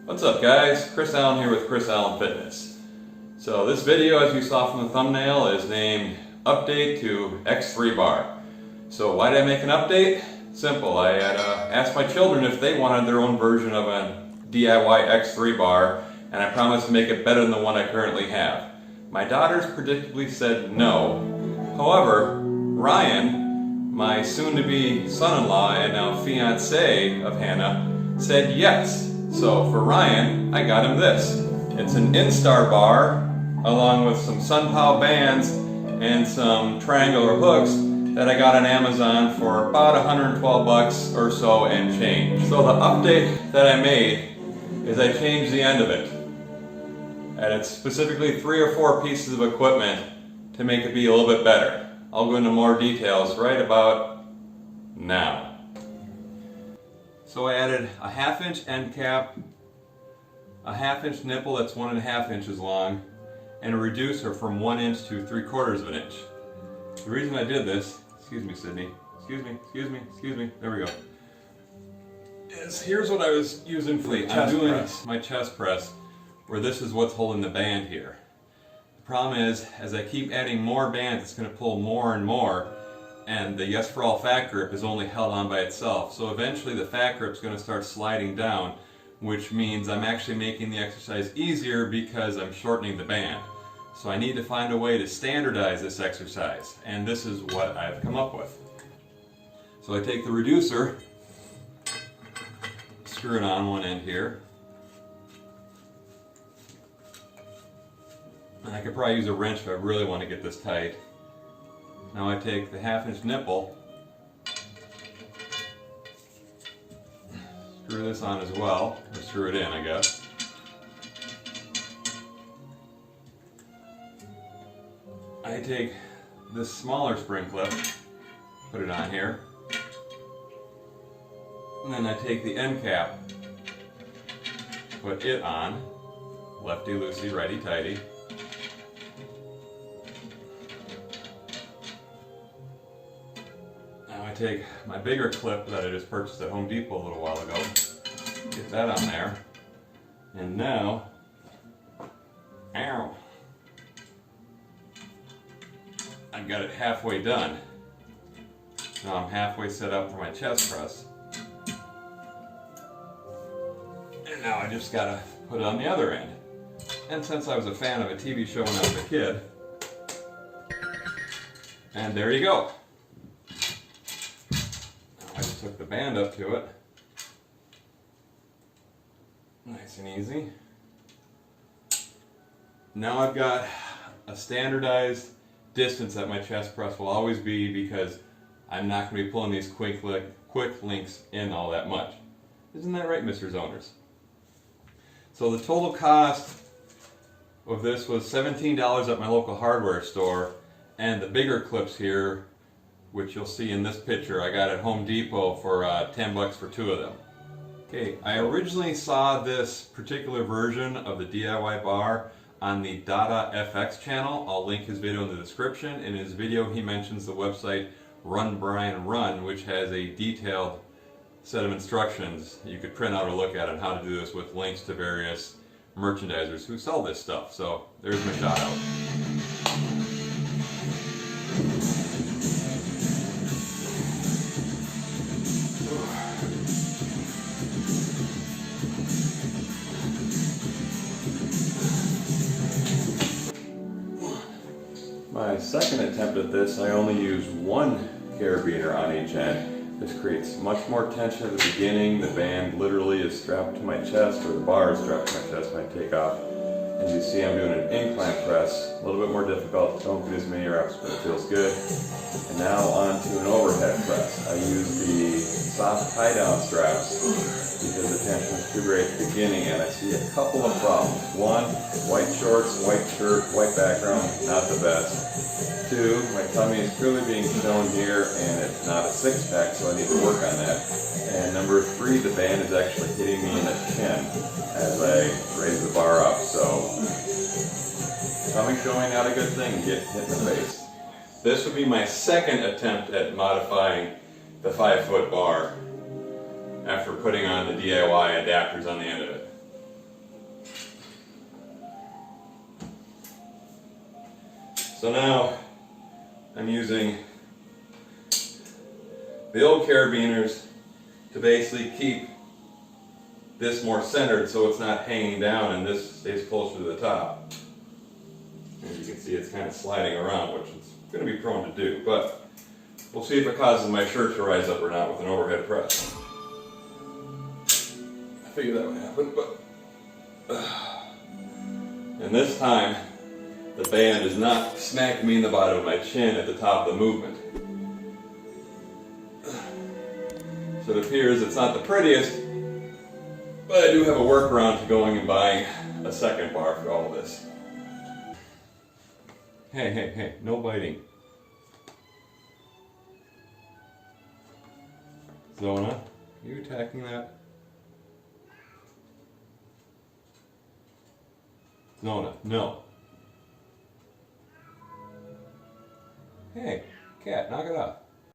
What's up guys? Chris Allen here with Chris Allen Fitness. So this video, as you saw from the thumbnail, is named Update to X3 Bar. So why did I make an update? Simple. I had asked my children if they wanted their own version of a DIY X3 bar, and I promised to make it better than the one I currently have. My daughters predictably said no. However, Ryan, my soon-to-be son-in-law and now fiance of Hannah, said yes. So for Ryan, I got him this. It's an Instar bar along with some SunPow bands and some triangular hooks that I got on Amazon for about 112 bucks or so and change. So the update that I made is I changed the end of it. And it's specifically 3 or 4 pieces of equipment to make it be a little bit better. I'll go into more details right about now. So I added a 1/2 inch end cap, a 1/2 inch nipple that's 1.5 inches long, and a reducer from 1 inch to 3/4 of an inch. The reason I did this, excuse me Sydney, excuse me, there we go, is here's what I was using for the chest press. My chest press, where this is what's holding the band here. The problem is, as I keep adding more bands, it's going to pull more and more, and the Yes For All fat grip is only held on by itself. So eventually the fat grip is going to start sliding down, which means I'm actually making the exercise easier because I'm shortening the band. So I need to find a way to standardize this exercise, and this is what I've come up with. So I take the reducer, screw it on one end here, and I could probably use a wrench if I really want to get this tight. Now I take the 1/2 inch nipple, screw this on as well, or screw it in I guess. I take this smaller spring clip, put it on here, and then I take the end cap, put it on, lefty-loosey, righty-tighty. I take my bigger clip that I just purchased at Home Depot a little while ago, get that on there, and now, ow, I got it halfway done. Now I'm halfway set up for my chest press, and now I just gotta put it on the other end. And since I was a fan of a TV show when I was a kid, and there you go. I just took the band up to it. Nice and easy. Now I've got a standardized distance that my chest press will always be, because I'm not going to be pulling these quick links in all that much. Isn't that right, Mr. Zoners? So the total cost of this was $17 at my local hardware store, and the bigger clips here, which you'll see in this picture, I got at Home Depot for 10 bucks for 2 of them. Okay, I originally saw this particular version of the DIY bar on the Dada FX channel. I'll link his video in the description. In his video he mentions the website Run Brian Run, which has a detailed set of instructions you could print out or look at on how to do this, with links to various merchandisers who sell this stuff. So there's my shout out. My second attempt at this, I only used 1 carabiner on each end. This creates much more tension at the beginning. The band literally is strapped to my chest, or the bar is strapped to my chest when I take off. As you see, I'm doing an incline press, a little bit more difficult. Don't get as many reps, but it feels good. And now on to an overhead press. I use the soft tie-down straps because the tension is too great at the beginning, and I see a couple of problems. 1, white shorts, white shirt, white background, not the best. 2, my tummy is clearly being shown here, and it's not a 6-pack, so I need to work on that. And number 3, the band is actually hitting me in the chin as I raise the bar up, so tummy showing, not a good thing, get hit in the face. This would be my second attempt at modifying the 5-foot bar after putting on the DIY adapters on the end of it. So now I'm using the old carabiners to basically keep this more centered so it's not hanging down and this stays closer to the top. As you can see, it's kind of sliding around, which it's going to be prone to do, but we'll see if it causes my shirt to rise up or not with an overhead press. I figured that would happen, but and this time the band is not smacking me in the bottom of my chin at the top of the movement. So it appears it's not the prettiest, but I do have a workaround to going and buying a second bar for all of this. Hey, no biting. Zona, are you attacking that? Zona, no. Hey, cat, knock it off.